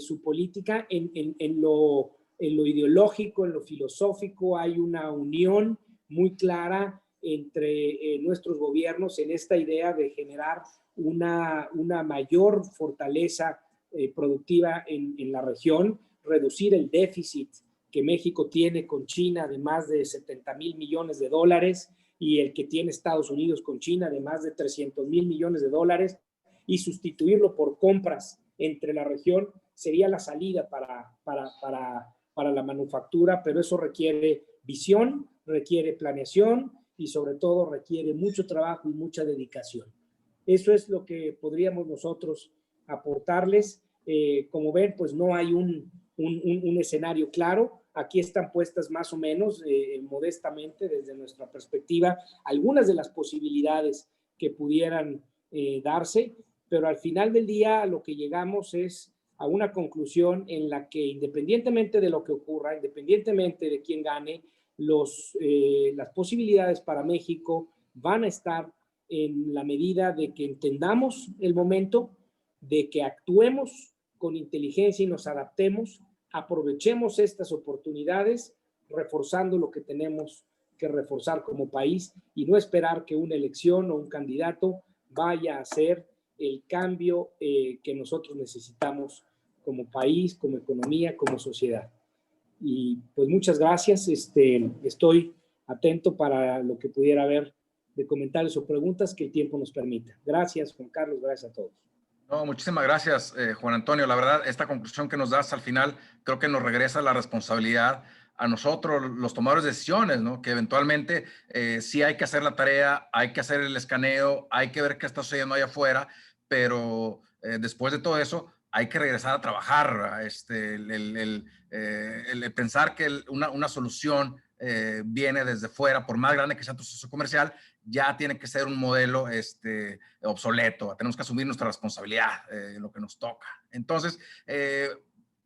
su política en lo ideológico, en lo filosófico. Hay una unión muy clara entre nuestros gobiernos en esta idea de generar una mayor fortaleza productiva en la región, reducir el déficit que México tiene con China de más de 70,000 millones de dólares y el que tiene Estados Unidos con China de más de 300,000 millones de dólares y sustituirlo por compras entre la región sería la salida para la manufactura, pero eso requiere visión, requiere planeación y sobre todo requiere mucho trabajo y mucha dedicación. Eso es lo que podríamos nosotros aportarles. Como ven, pues no hay un escenario claro. Aquí están puestas más o menos, modestamente, desde nuestra perspectiva, algunas de las posibilidades que pudieran darse, pero al final del día a lo que llegamos es a una conclusión en la que, independientemente de lo que ocurra, independientemente de quién gane, las posibilidades para México van a estar en la medida de que entendamos el momento, de que actuemos con inteligencia y nos adaptemos, aprovechemos estas oportunidades, reforzando lo que tenemos que reforzar como país y no esperar que una elección o un candidato vaya a ser el cambio que nosotros necesitamos como país, como economía, como sociedad. Y pues muchas gracias. Estoy atento para lo que pudiera haber de comentarios o preguntas que el tiempo nos permita. Gracias, Juan Carlos. Gracias a todos. No, muchísimas gracias, Juan Antonio. La verdad, esta conclusión que nos das al final creo que nos regresa la responsabilidad a nosotros, los tomadores de decisiones, ¿no? Que eventualmente sí hay que hacer la tarea, hay que hacer el escaneo, hay que ver qué está sucediendo allá afuera, pero después de todo eso, hay que regresar a trabajar. El pensar que una solución viene desde fuera, por más grande que sea tu socio comercial, ya tiene que ser un modelo obsoleto. Tenemos que asumir nuestra responsabilidad, lo que nos toca. Entonces,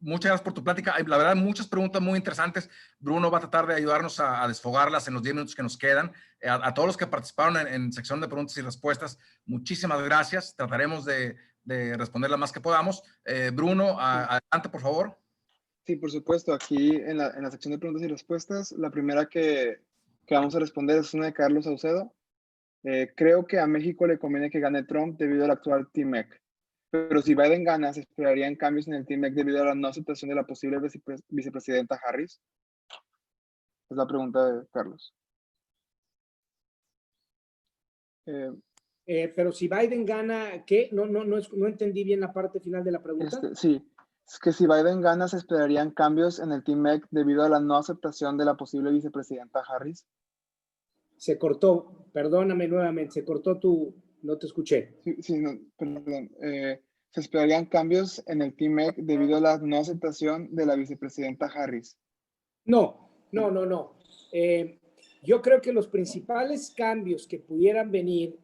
muchas gracias por tu plática. Hay, la verdad, muchas preguntas muy interesantes. Bruno va a tratar de ayudarnos a desfogarlas en los 10 minutos que nos quedan. A todos los que participaron en sección de preguntas y respuestas, muchísimas gracias. Trataremos de responder lo más que podamos. Bruno, adelante, por favor. Sí, por supuesto. Aquí en la sección de preguntas y respuestas, la primera que vamos a responder es una de Carlos Saucedo. Creo que a México le conviene que gane Trump debido al actual TMEC. Pero si Biden gana, ¿se esperarían cambios en el TMEC debido a la no aceptación de la posible vicepresidenta Harris? Es la pregunta de Carlos. Pero si Biden gana, ¿qué? No entendí bien la parte final de la pregunta. Sí, es que si Biden gana, ¿se esperarían cambios en el TMEC debido a la no aceptación de la posible vicepresidenta Harris? Se cortó, perdóname nuevamente, se cortó no te escuché. Sí, no, perdón. ¿Se esperarían cambios en el TMEC debido a la no aceptación de la vicepresidenta Harris? No. Yo creo que los principales cambios que pudieran venir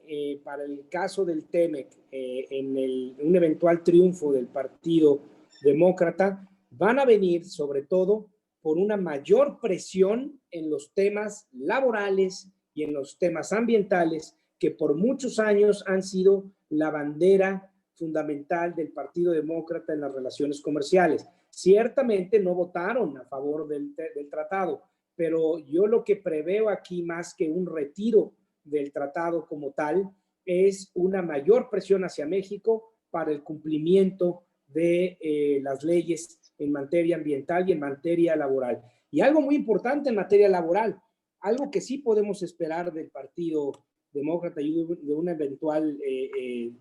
para el caso del TMEC en un eventual triunfo del Partido Demócrata van a venir sobre todo por una mayor presión en los temas laborales y en los temas ambientales que por muchos años han sido la bandera fundamental del Partido Demócrata en las relaciones comerciales. Ciertamente no votaron a favor del tratado, pero yo lo que preveo aquí, más que un retiro del tratado como tal, es una mayor presión hacia México para el cumplimiento de las leyes en materia ambiental y en materia laboral. Y algo muy importante en materia laboral, algo que sí podemos esperar del Partido Demócrata y de un eventual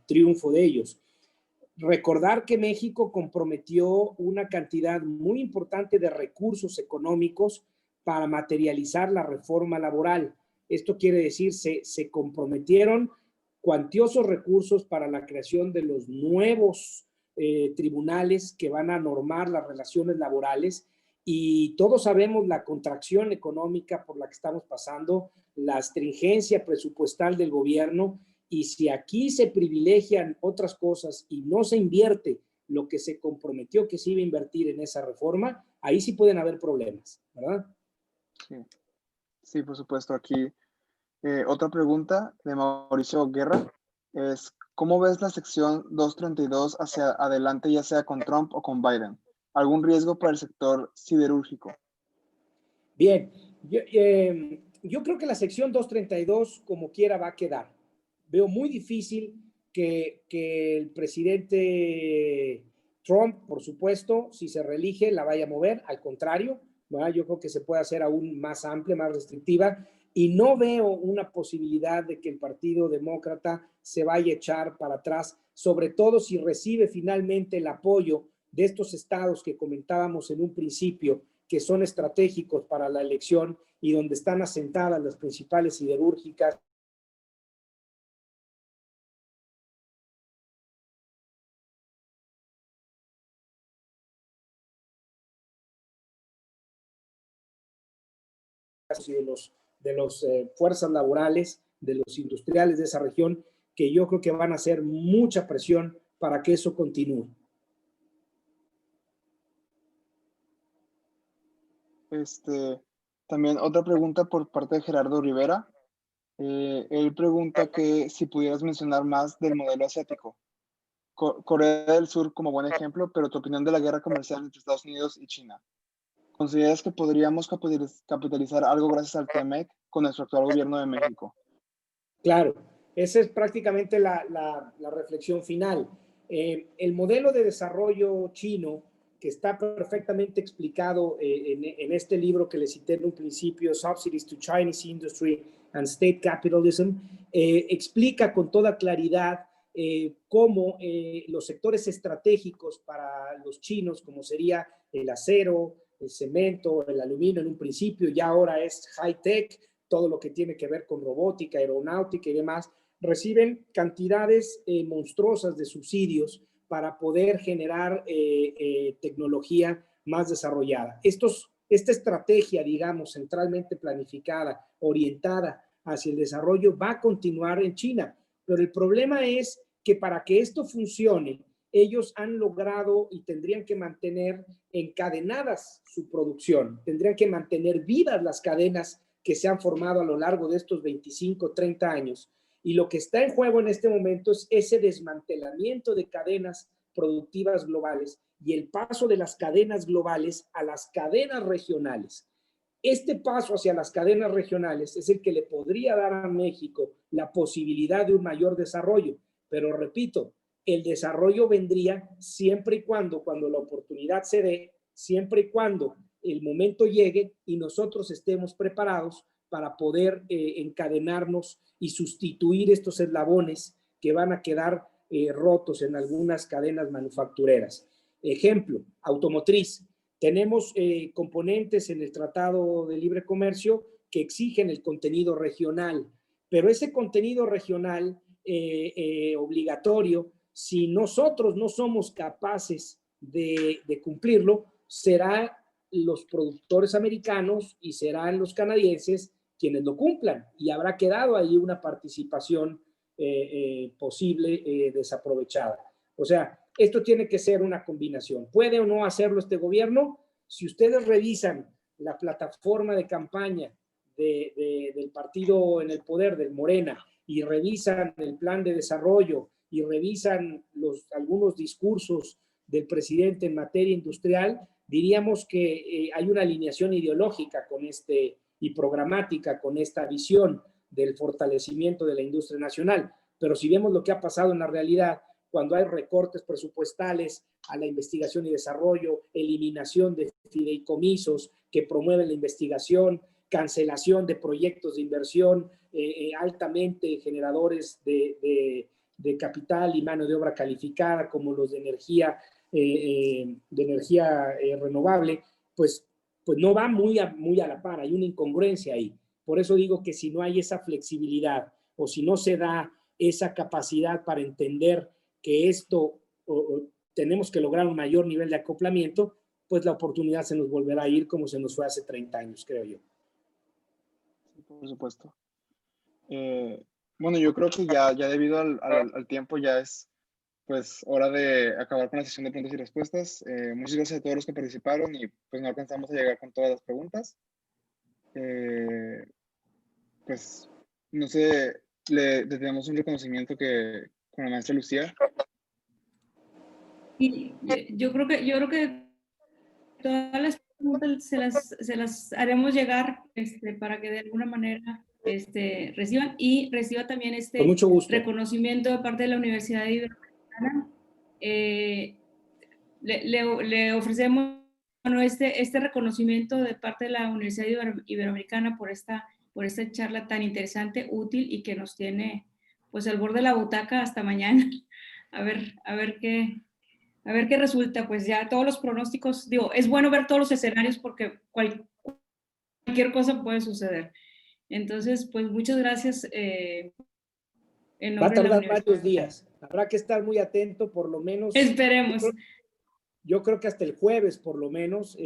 triunfo de ellos. Recordar que México comprometió una cantidad muy importante de recursos económicos para materializar la reforma laboral. Esto quiere decir, se comprometieron cuantiosos recursos para la creación de los nuevos tribunales que van a normar las relaciones laborales, y todos sabemos la contracción económica por la que estamos pasando, la astringencia presupuestal del gobierno, y si aquí se privilegian otras cosas y no se invierte lo que se comprometió que se iba a invertir en esa reforma, ahí sí pueden haber problemas, ¿verdad? Sí, por supuesto. Aquí otra pregunta de Mauricio Guerra es, ¿cómo ves la sección 232 hacia adelante, ya sea con Trump o con Biden? ¿Algún riesgo para el sector siderúrgico? Bien, yo creo que la sección 232 como quiera va a quedar. Veo muy difícil que el presidente Trump, por supuesto, si se reelige, la vaya a mover. Al contrario, ¿verdad? Yo creo que se puede hacer aún más amplia, más restrictiva, y no veo una posibilidad de que el Partido Demócrata se vaya a echar para atrás, sobre todo si recibe finalmente el apoyo de estos estados que comentábamos en un principio, que son estratégicos para la elección y donde están asentadas las principales siderúrgicas. Y de los fuerzas laborales, de los industriales de esa región, que yo creo que van a hacer mucha presión para que eso continúe. También otra pregunta por parte de Gerardo Rivera. Él pregunta que si pudieras mencionar más del modelo asiático. Corea del Sur como buen ejemplo, pero tu opinión de la guerra comercial entre Estados Unidos y China. ¿Consideras que podríamos capitalizar algo gracias al TMEC con nuestro actual gobierno de México? Claro, esa es prácticamente la reflexión final. El modelo de desarrollo chino, que está perfectamente explicado en este libro que les cité en un principio, Subsidies to Chinese Industry and State Capitalism, explica con toda claridad cómo los sectores estratégicos para los chinos, como sería el acero, el cemento, el aluminio en un principio, ya ahora es high-tech, todo lo que tiene que ver con robótica, aeronáutica y demás, reciben cantidades monstruosas de subsidios para poder generar tecnología más desarrollada. Esta estrategia, digamos, centralmente planificada, orientada hacia el desarrollo, va a continuar en China. Pero el problema es que para que esto funcione, ellos han logrado y tendrían que mantener encadenadas su producción, tendrían que mantener vivas las cadenas que se han formado a lo largo de estos 25, 30 años. Y lo que está en juego en este momento es ese desmantelamiento de cadenas productivas globales y el paso de las cadenas globales a las cadenas regionales. Este paso hacia las cadenas regionales es el que le podría dar a México la posibilidad de un mayor desarrollo. Pero repito, el desarrollo vendría siempre y cuando la oportunidad se dé, siempre y cuando el momento llegue y nosotros estemos preparados para poder encadenarnos y sustituir estos eslabones que van a quedar rotos en algunas cadenas manufactureras. Ejemplo, automotriz. Tenemos componentes en el Tratado de Libre Comercio que exigen el contenido regional, pero ese contenido regional obligatorio, si nosotros no somos capaces de cumplirlo, será los productores americanos y serán los canadienses quienes lo cumplan, y habrá quedado ahí una participación posible desaprovechada. O sea, esto tiene que ser una combinación. ¿Puede o no hacerlo este gobierno? Si ustedes revisan la plataforma de campaña del partido en el poder, del Morena, y revisan el plan de desarrollo y revisan algunos discursos del presidente en materia industrial, diríamos que hay una alineación ideológica y programática con esta visión del fortalecimiento de la industria nacional. Pero si vemos lo que ha pasado en la realidad, cuando hay recortes presupuestales a la investigación y desarrollo, eliminación de fideicomisos que promueven la investigación, cancelación de proyectos de inversión altamente generadores de capital y mano de obra calificada, como los de energía renovable, pues no va muy a la par, hay una incongruencia ahí. Por eso digo que si no hay esa flexibilidad o si no se da esa capacidad para entender que tenemos que lograr un mayor nivel de acoplamiento, pues la oportunidad se nos volverá a ir como se nos fue hace 30 años, creo yo. Por supuesto. Bueno, yo creo que ya debido al tiempo ya es pues hora de acabar con la sesión de preguntas y respuestas. Muchas gracias a todos los que participaron y pues no alcanzamos a llegar con todas las preguntas. Pues no sé, le tenemos un reconocimiento con la maestra Lucía. Y yo creo que todas las preguntas se las haremos llegar para que de alguna manera reciban y reciba también con mucho gusto. reconocimiento de parte de la Universidad Iberoamericana. Le ofrecemos este reconocimiento de parte de la Universidad Iberoamericana por esta charla tan interesante, útil y que nos tiene pues al borde de la butaca hasta mañana. A ver qué resulta. Pues ya todos los pronósticos, digo, es bueno ver todos los escenarios porque cualquier cosa puede suceder. Entonces, pues muchas gracias. Va a tardar varios días. Habrá que estar muy atento, por lo menos. Esperemos. Yo creo que hasta el jueves, por lo menos,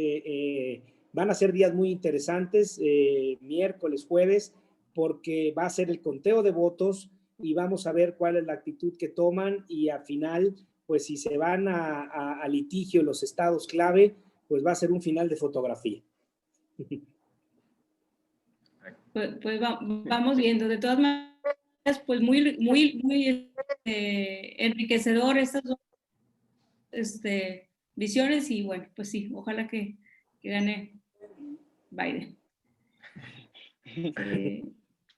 van a ser días muy interesantes, miércoles, jueves, porque va a ser el conteo de votos y vamos a ver cuál es la actitud que toman y al final, pues si se van a litigio los estados clave, pues va a ser un final de fotografía. Pues vamos viendo. De todas maneras, pues muy enriquecedor estas dos visiones y bueno, pues sí, ojalá que gane Biden.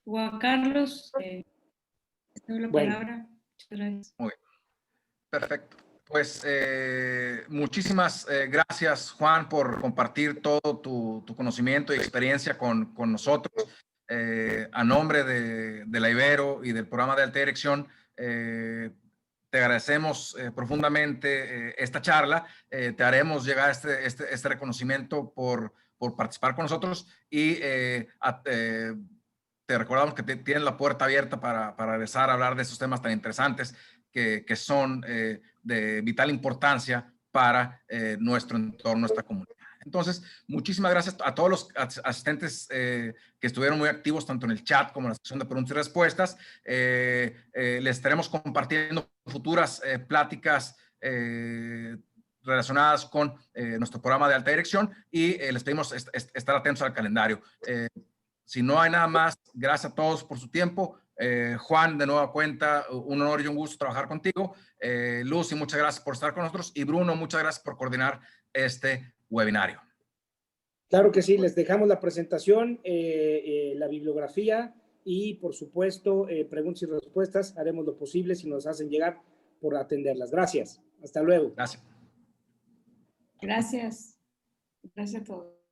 Juan Carlos, te doy la palabra. Muchas gracias. Muy bien. Perfecto. Pues muchísimas gracias, Juan, por compartir todo tu conocimiento y experiencia con nosotros. A nombre de la Ibero y del programa de Alta Dirección, te agradecemos profundamente esta charla. Te haremos llegar este reconocimiento por participar con nosotros y te recordamos que tienes la puerta abierta para regresar a hablar de estos temas tan interesantes que son de vital importancia para nuestro entorno, nuestra comunidad. Entonces, muchísimas gracias a todos los asistentes que estuvieron muy activos, tanto en el chat como en la sección de preguntas y respuestas. Les estaremos compartiendo futuras pláticas relacionadas con nuestro programa de alta dirección y les pedimos estar atentos al calendario. Si no hay nada más, gracias a todos por su tiempo. Juan, de nueva cuenta, un honor y un gusto trabajar contigo. Lucy, muchas gracias por estar con nosotros. Y Bruno, muchas gracias por coordinar este webinario. Claro que sí, les dejamos la presentación, la bibliografía y, por supuesto, preguntas y respuestas. Haremos lo posible si nos hacen llegar por atenderlas. Gracias. Hasta luego. Gracias. Gracias. Gracias a todos.